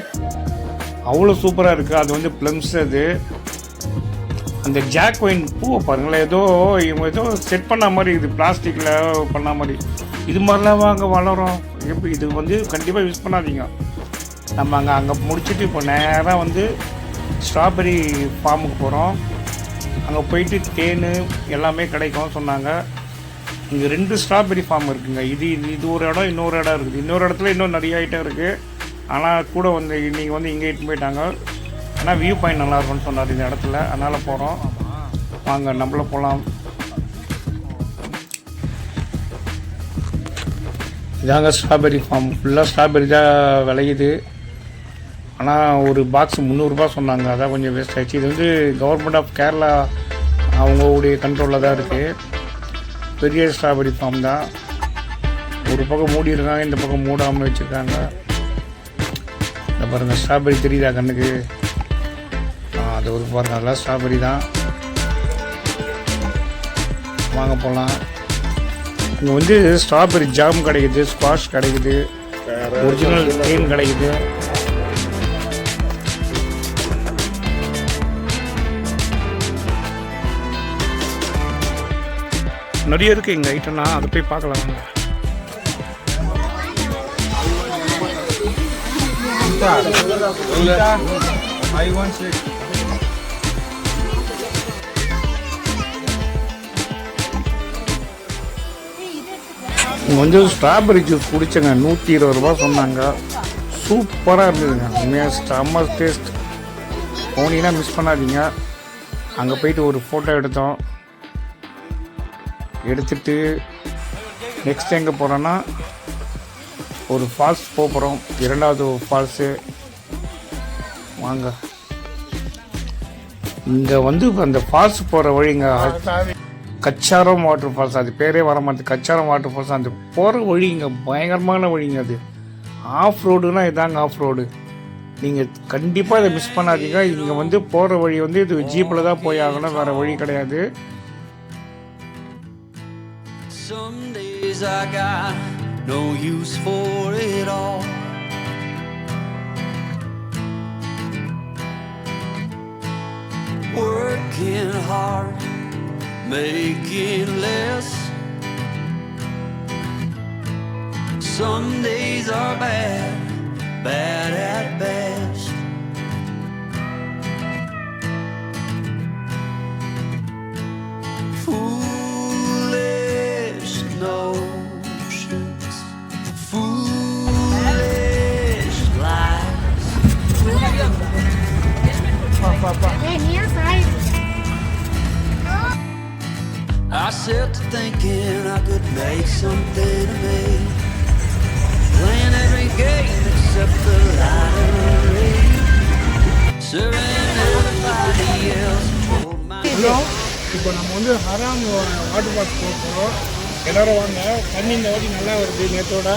அவ்வளோ சூப்பராக இருக்குது. அது வந்து ப்ளம்ஸ். அது அந்த ஜாக் ஒயின் பூவை பாருங்களேன், இவங்க ஏதோ செட் பண்ண மாதிரி இருக்குது, பிளாஸ்டிக்கில் பண்ண மாதிரி. இது மாதிரிலாம் வாங்க வளரும். எப்படி இது வந்து கண்டிப்பாக யூஸ் பண்ணாதீங்க. நம்ம அங்கே முடிச்சுட்டு இப்போ நேராக வந்து ஸ்ட்ராபெரி ஃபார்முக்கு போகிறோம். அங்கே போயிட்டு தேன் எல்லாமே கிடைக்கும் சொன்னாங்க. இங்கே 2 ஸ்ட்ராபெரி ஃபார்ம் இருக்குங்க. இது ஒரு இடம், இன்னொரு இடம் இருக்குது. இன்னொரு இடத்துல இன்னும் நிறைய ஐட்டம் இருக்குது. ஆனால் கூட வந்து இன்றைக்கி வந்து இங்கே இட்டு போயிட்டாங்க. ஆனால் வியூ பாயிண்ட் நல்லாயிருக்கும்னு சொன்னார் இந்த இடத்துல. அதனால் போகிறோம். வாங்க நம்மள போகலாம். இதாங்க ஸ்ட்ராபெரி ஃபார்ம். ஃபுல்லாக ஸ்ட்ராபெரி தான் விளையுது. ஆனால் ஒரு பாக்ஸ் 300 ரூபா சொன்னாங்க. அதான் கொஞ்சம் வேஸ்ட் ஆகிடுச்சு. இது வந்து கவர்மெண்ட் ஆஃப் கேரளா அவங்களுடைய கண்ட்ரோலில் தான் இருக்குது. பெரிய ஸ்ட்ராபெரி ஃபார்ம் தான். ஒரு பக்கம் மூடி இருக்காங்க, இந்த பக்கம் மூடாமல் வச்சுருக்காங்க. இந்த பாருங்கள் ஸ்ட்ராபெரி தெரியுதா கண்ணுக்கு? அது ஒரு பாருங்க, அதெல்லாம் ஸ்ட்ராபெரி தான். வாங்க போகலாம். இங்கே வந்து ஸ்ட்ராபெரி ஜாம் கிடைக்குது, ஸ்குவாஷ் கிடைக்குது, ஒரிஜினல் தேன் கிடைக்குது. நிறைய இருக்குது எங்கள் ஐட்டம்னா, அதை போய் பார்க்கலாம் வாங்க. இங்கே வந்து ஸ்ட்ராபெரி ஜூஸ் குடிச்சேங்க, 120 ரூபா சொன்னாங்க. சூப்பராக இருந்ததுங்க, உண்மையாக செம்ம டேஸ்ட். போனீங்கன்னா மிஸ் பண்ணாதீங்க. அங்கே போயிட்டு ஒரு ஃபோட்டோ எடுத்துட்டு நெக்ஸ்ட் எங்கே போகிறோன்னா ஒரு ஃபால்ஸ் போகிறோம், 2வது ஃபால்ஸு. வாங்க. இங்கே வந்து அந்த ஃபால்ஸ் போகிற வழிங்க கச்சாரம் வாட்டர் ஃபால்ஸ், அது பேரே வர மாட்டேது, கச்சாரம் வாட்டர் ஃபால்ஸ். அந்த போகிற வழிங்க பயங்கரமான வழிங்க. அது ஆஃப் ரோடுனா இதாங்க ஆஃப் ரோடு. நீங்கள் கண்டிப்பாக இதை மிஸ் பண்ணாதீங்க. இங்கே வந்து போகிற வழி வந்து இது ஜீப்பில் தான் போய் ஆகணும், வேறு வழி கிடையாது. Some days I got no use for it all. Working hard, making less. Some days are bad, bad at best. Foolish notions, foolish lies. ஏய் நீயா Sai I set to thinking I could make something of me, playing every game except the lottery, serving everybody else for my. Hello, இப்போ நம்ம வந்து ஹராங் water park போக போகிறோம். எல்லோரும் வாங்க. தண்ணி இந்த வாட்டி நல்லா வருது, நேற்றோட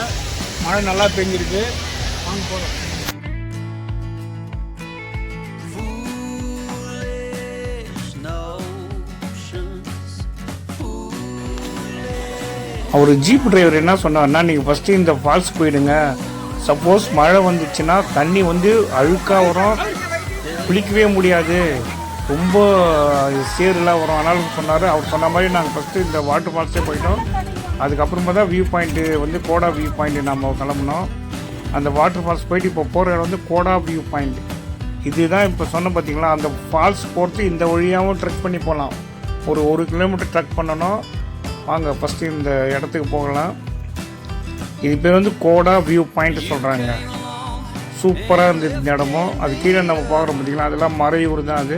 மழை நல்லா பெஞ்சிருக்கு. வாங்க போகிறோம். Foolish notions, அவர் ஜீப் டிரைவர் என்ன சொன்னார்னா, நீங்கள் ஃபஸ்ட்டு இந்த ஃபால்ஸ் போயிடுங்க. சப்போஸ் மழை வந்துச்சுன்னா தண்ணி வந்து அழுக்காக வரும், குளிக்கவே முடியாது, ரொம்ப சேருலாம் வரும். அதனால சொன்னார். அவர் சொன்ன மாதிரி நாங்கள் ஃபஸ்ட்டு இந்த வாட்டர் ஃபால்ஸே போயிட்டோம். அதுக்கப்புறமா தான் வியூ பாயிண்ட்டு வந்து கோடா வியூ பாயிண்ட்டு நம்ம கிளம்புனோம். அந்த வாட்டர் ஃபால்ஸ் போயிட்டு இப்போ போகிற இடம் வந்து கோடா வியூ பாயிண்ட். இதுதான் இப்போ சொன்ன பார்த்தீங்களா, அந்த ஃபால்ஸ் போகிறது இந்த வழியாகவும் ட்ரெக் பண்ணி போகலாம். ஒரு 1 கிலோமீட்டர் ட்ரெக் பண்ணணும். வாங்க ஃபஸ்ட்டு இந்த இடத்துக்கு போகலாம். இது பேர் வந்து கோடா வியூ பாயிண்ட் சொல்கிறாங்க. சூப்பராக இருந்தது இந்த இடமும். அது கீழே நம்ம பார்க்குறோம் பார்த்தீங்களா, அதெல்லாம் மறையூர் தான். அது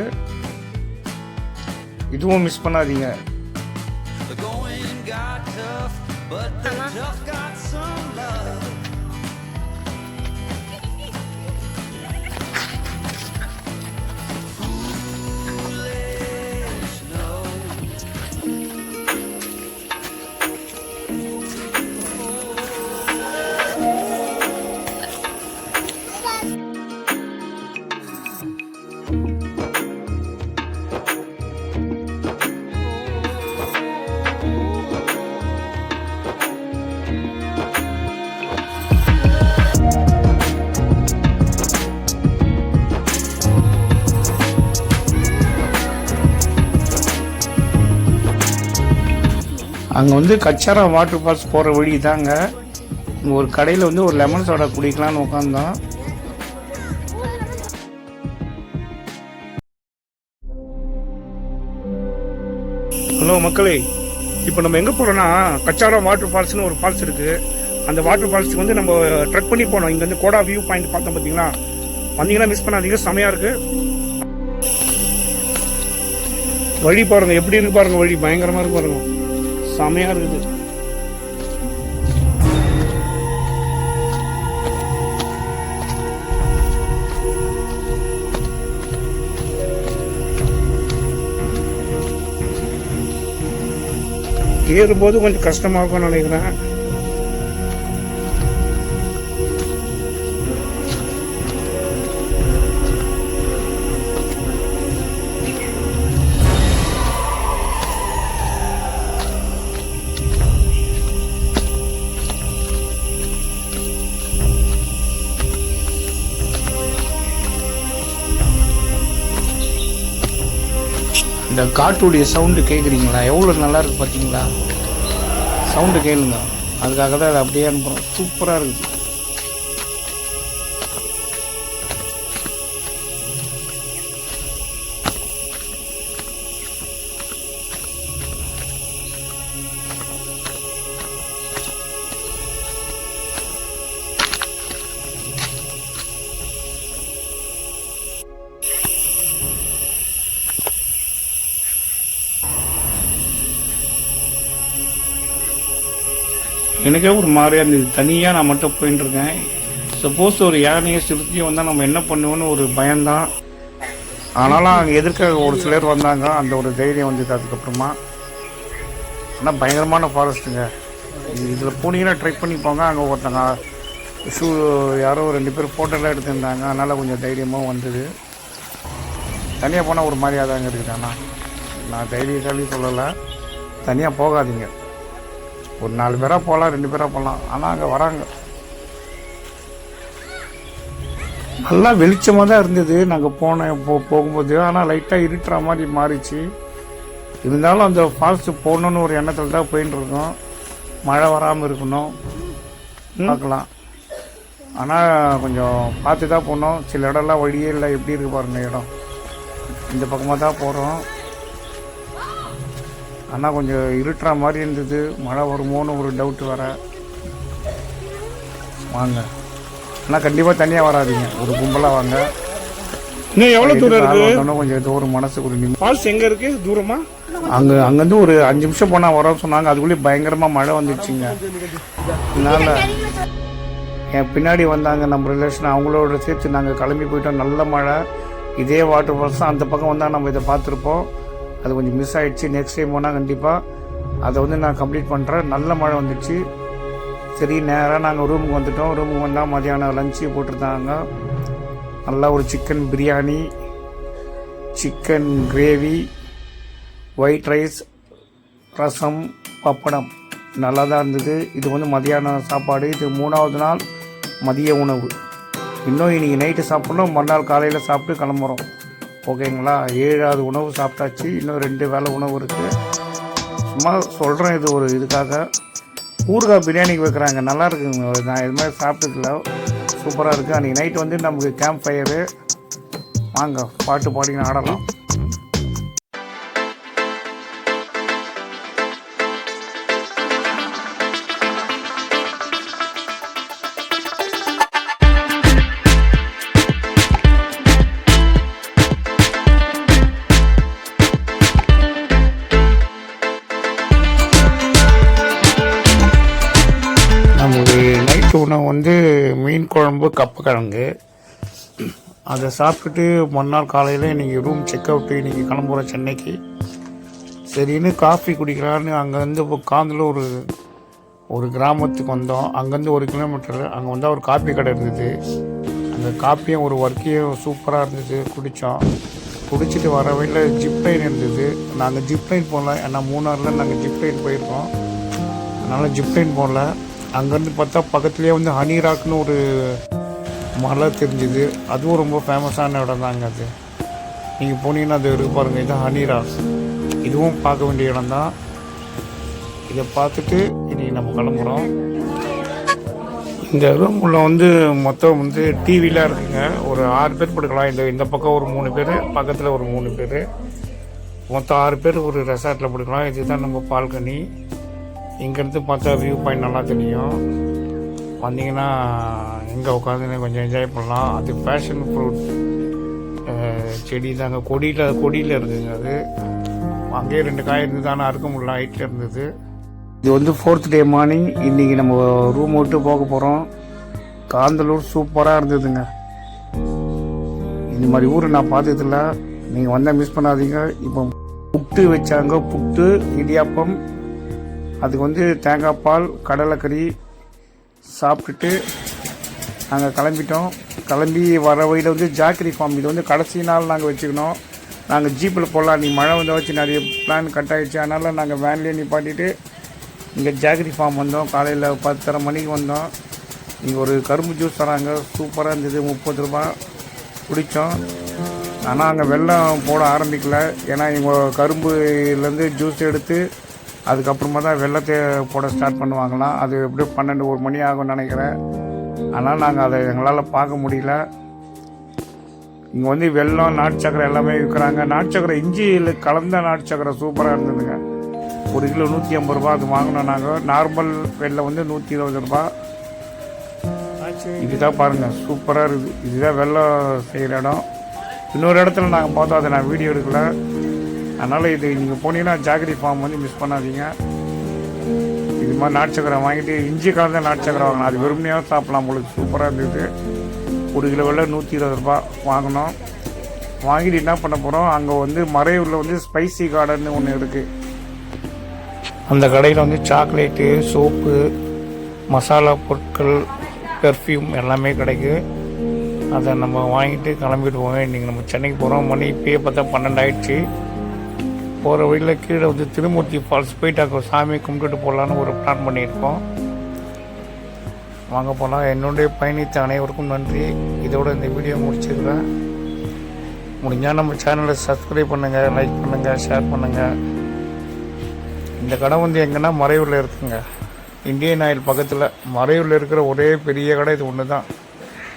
இதுவும் மிஸ் பண்ணாதீங்க. the going got tough, but the tough got some love. Foolish notions. அங்கே வந்து கச்சாரா வாட்டர் ஃபால்ஸ் போகிற வழி தாங்க. இங்கே ஒரு கடையில் வந்து ஒரு லெமன் சோடா குடிக்கலான்னு உட்காந்தோம். ஹலோ மக்களே, இப்போ நம்ம எங்கே போகிறோன்னா கச்சாரா வாட்டர் ஃபால்ஸ்னு ஒரு ஃபால்ஸ் இருக்குது. அந்த வாட்டர் ஃபால்ஸுக்கு வந்து நம்ம ட்ரெக் பண்ணி போனோம். இங்கே வந்து கோடா வியூ பாயிண்ட் பார்த்தோம் பார்த்தீங்களா, வந்தீங்கன்னா மிஸ் பண்ணாதீங்க, செமையாக இருக்குது. வழி பாருங்கள் எப்படி இருக்கு பாருங்கள், வழி பயங்கரமாக இருக்கு பாருங்கள், செமையாக இருக்குது. ஏறும்போது கொஞ்சம் கஷ்டமாக இருக்கும்னு நினைக்கிறேன். இந்த காட்டுடைய சவுண்டு கேட்குறீங்களா? எவ்வளோ நல்லா இருக்குது பார்த்தீங்களா? சவுண்டு கேளுங்க. அதுக்காக தான் அதை அப்படியே அனுப்புகிறோம். சூப்பராக இருக்குது. எனக்கே ஒரு மாதிரியாக இருந்தது. தனியாக நான் மட்டும் போயின்னு இருக்கேன். சப்போஸ் ஒரு யானையை சிறுத்தையும் வந்தால் நம்ம என்ன பண்ணுவோன்னு ஒரு பயம்தான். ஆனாலும் அங்கே எதிர்க்க ஒரு சிலர் வந்தாங்க. அந்த ஒரு தைரியம் வந்தது அதுக்கப்புறமா. ஆனால் பயங்கரமான ஃபாரஸ்ட்டுங்க. இதில் போனீங்கன்னா ட்ரை பண்ணி போங்க. அங்கே ஒருத்தங்க யாரோ 2 பேர் ஃபோட்டோலாம் எடுத்துருந்தாங்க. அதனால் கொஞ்சம் தைரியமாக வந்தது. தனியாக போனால் ஒரு மாதிரியாக தாங்க இருக்குது. ஆனால் நான் தைரியசாலி சொல்லலை. தனியாக போகாதீங்க. ஒரு 4 பேராக போகலாம், 2 பேராக போகலாம். ஆனால் அங்கே வராங்க. நல்லா வெளிச்சமாக தான் இருந்தது நாங்கள் போகும்போது. ஆனால் லைட்டாக இருட்டுற மாதிரி மாறிச்சு. இருந்தாலும் அந்த ஃபால்ஸு போகணுன்னு ஒரு எண்ணத்தில் தான் போயின்னு இருக்கோம். மழை வராமல் இருக்கணும் பார்க்கலாம். ஆனால் கொஞ்சம் பார்த்து தான் போனோம். சில இடம்லாம் வழியே இல்லை. எப்படி இருக்கு பாருங்க இடம். இந்த பக்கமாக தான் போகிறோம். ஆனால் கொஞ்சம் இருட்டுற மாதிரி இருந்தது. மழை வருமோன்னு ஒரு டவுட் வர. வாங்க. ஆனால் கண்டிப்பாக தனியாக வராதிங்க. ஒரு கும்பலாக வாங்க. இன்னும் எவ்வளோ தூரம் இருக்குது? கொஞ்சம் ஏதோ ஒரு மனசுக்கு ஒரு நிம்மதி. ஃபால்ஸ் எங்கே இருக்குது? தூரமாக? அங்கேருந்து ஒரு 5 நிமிஷம் போனால் வரோன்னு சொன்னாங்க. அதுக்குள்ளேயே பயங்கரமாக மழை வந்துடுச்சுங்க. அதனால் என் பின்னாடி வந்தாங்க நம்ம ரிலேஷன். அவங்களோட சேர்த்து நாங்கள் கிளம்பி போயிட்டோம். நல்ல மழை. இதே வாட்டர் ஃபால்ஸ் தான். அந்த பக்கம் வந்தால் நம்ம இதை பார்த்துருப்போம். அது கொஞ்சம் மிஸ் ஆகிடுச்சு. நெக்ஸ்ட் டைம் போனால் கண்டிப்பாக அதை நான் கம்ப்ளீட் பண்ணுறேன். நல்ல மழை வந்துடுச்சு. சரி, நேராக நாங்கள் ரூமுக்கு வந்துட்டோம். ரூமுக்கு வந்தால் மதியானம் லஞ்சு போட்டிருந்தாங்க. நல்லா ஒரு chicken biryani, chicken gravy, white rice, rasam, pappadam நல்லா தான் இருந்தது. இது மதியான சாப்பாடு. இது 3வது நாள் மதிய உணவு. இன்னும் இன்றைக்கி நைட்டு சாப்பிட்ணும். மறுநாள் காலையில் சாப்பிட்டு கிளம்புறோம். ஓகேங்களா? 7வது உணவு சாப்பிட்டாச்சு. இன்னும் 2 வேளை உணவு இருக்குது. சும்மா சொல்கிறேன். இது ஒரு இதுக்காக. ஊறுகாய் பிரியாணிக்கு வைக்கிறாங்க. நல்லா இருக்குங்க. நான் இது மாதிரி சாப்பிட்டுக்கல. சூப்பராக இருக்குது. அன்றைக்கி நைட்டு நமக்கு கேம்ப் ஃபயரு. வாங்க பாட்டு பாடின்னு ஆடலாம். நைட்டு உணவு மீன் குழம்பு, கப்பக்கிழங்கு. அதை சாப்பிட்டுட்டு மறுநாள் காலையில் இன்றைக்கி ரூம் செக் அவுட்டு. இன்றைக்கி கிளம்புறோம் சென்னைக்கு. சரின்னு காஃபி குடிக்கலான்னு அங்கேருந்து இப்போ காந்தலூர் ஒரு கிராமத்துக்கு வந்தோம். அங்கேருந்து 1 கிலோமீட்டர். அங்கே வந்தால் ஒரு காப்பி கடை இருந்தது. அந்த காப்பியும் ஒரு ஒர்க்கையும் சூப்பராக இருந்தது. குடிச்சிட்டு வர வழியில் ஜிப்லைன் இருந்தது. நாங்கள் ஜிப்லைன் போகல. ஏன்னா மூணாரில் நாங்கள் ஜிப்லைன் போயிருக்கோம். அதனால் ஜிப்லைன் போகல. அங்கேருந்து பார்த்தா பக்கத்துலேயே ஹனி ராக்னு ஒரு மலை தெரிஞ்சுது. அதுவும் ரொம்ப ஃபேமஸான இடம் தாங்க. அது நீங்கள் போனீங்கன்னா அது இருக்கு பாருங்கள். இதுதான் ஹனி ராக். இதுவும் பார்க்க வேண்டிய இடம் தான். இதை பார்த்துட்டு இன்றைக்கி நம்ம கிளம்புறோம். இந்த ரூமில் மொத்தம் டிவிலாம் இருக்குங்க. ஒரு 6 பேர் படுக்கலாம். இந்த பக்கம் ஒரு 3 பேர், பக்கத்தில் ஒரு 3 பேர், மொத்தம் 6 பேர் ஒரு ரெசார்ட்டில் படுக்கலாம். இதுதான் நம்ம பால்கனி. இங்கேருந்து பார்த்தா வியூ பாயிண்ட் நல்லா தெரியும். வந்தீங்கன்னா எங்கே உட்காந்து கொஞ்சம் என்ஜாய் பண்ணலாம். அது பேஷன் ஃப்ரூட் செடி தாங்க. கொடியில் இருக்குதுங்க. அது அங்கேயே 2 காய் இருந்தது. ஆனால் அறுக்க முடியல. ஹைட்டில் இருந்தது. இது 4th டே மார்னிங். இன்றைக்கி நம்ம ரூம் விட்டு போக போகிறோம். காந்தலூர் சூப்பராக இருந்ததுங்க. இந்த மாதிரி ஊர் நான் பார்த்ததில்ல. நீங்கள் வந்தால் மிஸ் பண்ணாதீங்க. இப்போ புட்டு வச்சாங்க. புட்டு, இடியாப்பம், அதுக்கு தேங்காய் பால், கடலைக்கறி சாப்பிட்டுட்டு நாங்கள் கிளம்பிட்டோம். கிளம்பி வர வழியில் ஜாக்கிரி ஃபார்ம். இது கடைசி நாள் நாங்கள் வச்சுக்கணும். நாங்கள் ஜீப்பில் போகலாம். நீ மழை வச்சு நிறைய பிளான் கட் ஆகிடுச்சு. அதனால் நாங்கள் வேன்லேயே நிப்பாட்டிட்டு இங்கே ஜாக்கிரி ஃபார்ம் வந்தோம். காலையில் 10:30 மணிக்கு வந்தோம். இங்கே ஒரு கரும்பு ஜூஸ் தராங்க. சூப்பராக இருந்தது. 30 ரூபா குடித்தோம். ஆனால் அங்கே வெள்ளம் போட ஆரம்பிக்கல. ஏன்னா இவங்க கரும்புலேருந்து ஜூஸ் எடுத்து அதுக்கப்புறமா தான் வெள்ளத்தை போட ஸ்டார்ட் பண்ணுவாங்களாம். அது எப்படியும் 12-1 மணி ஆகும்னு நினைக்கிறேன். ஆனால் நாங்கள் அதை எங்களால் பார்க்க முடியல. இங்கே வந்து வெல்லம், நாட்டு சக்கரை எல்லாமே விற்கிறாங்க. நாட்டு சக்கரை இஞ்சியில் கலந்த நாட்டு சக்கரை சூப்பராக இருந்ததுங்க. 1 கிலோ 150 ரூபா. அது வாங்கினோம் நாங்கள். நார்மல் வெல்லம் வந்து 120 ரூபா. இதுதான் பாருங்கள், சூப்பராக இருக்குது. இதுதான் வெல்லம் செய்கிற இடம். இன்னொரு இடத்துல நாங்கள் பார்த்தோம், அதை நான் வீடியோ எடுக்கல. அதனால் இது நீங்கள் போனீங்கன்னா ஜாகரி ஃபார்ம் வந்து மிஸ் பண்ணாதீங்க. இது மாதிரி நாட்டு சக்கரை வாங்கிட்டு இஞ்சி கலந்த நாட்டு சக்கரை வாங்கணும். அது வெறுமனையாக சாப்பிட்லாம். உங்களுக்கு சூப்பராக இருந்தது. 1 கிலோ வெல்லம் 120 ரூபா வாங்கினோம். வாங்கிட்டு என்ன பண்ண போகிறோம், அங்கே வந்து மறையூரில் வந்து ஸ்பைசி கார்டன் ஒன்று இருக்குது. அந்த கடையில் வந்து சாக்லேட்டு, சோப்பு, மசாலா பொருட்கள், பெர்ஃப்யூம் எல்லாமே கிடைக்கு. அதை நம்ம வாங்கிட்டு கிளம்பிடுவோம். இன்றைக்கி நம்ம சென்னைக்கு போகிறோம். மணி இப்போயே பார்த்தா 12 ஆயிடுச்சு. போகிற வழியில் கீழே வந்து திருமூர்த்தி ஃபால்ஸ் போயிட்டு அங்கே சாமி கும்பிட்டுட்டு போகலான்னு ஒரு பிளான் பண்ணியிருக்கோம். வாங்க போகலாம். என்னுடைய பயணித்த அனைவருக்கும் நன்றி. இதோட இந்த வீடியோ முடிச்சுக்கிறேன். முடிஞ்சால் நம்ம சேனலை சப்ஸ்கிரைப் பண்ணுங்கள், லைக் பண்ணுங்கள், ஷேர் பண்ணுங்கள். இந்த கடை வந்து எங்கன்னா மறையூரில் இருக்குங்க. இந்தியன் ஆயில் பக்கத்தில் மறையூரில் இருக்கிற ஒரே பெரிய கடை இது ஒன்று தான்.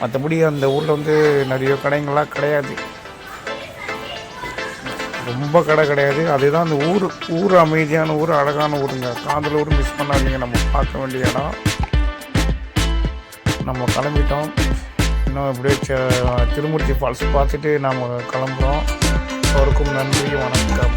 மற்றபடி அந்த ஊரில் வந்து நிறைய கடைங்கள்லாம் கிடையாது. ரொம்ப கடை கிடையாது. அதுதான் அந்த ஊர் அமைதியான ஊர், அழகான ஊருங்க. காந்தலூர் மிஸ் பண்ணாதீங்க. நம்ம பார்க்க வேண்டிய இடம். நம்ம கிளம்பிட்டோம். இன்னும் இப்படியே திருமூர்த்தி ஃபால்ஸ் பார்த்துட்டு நம்ம கிளம்புறோம். அவருக்கும் நன்றி, வணக்கம்.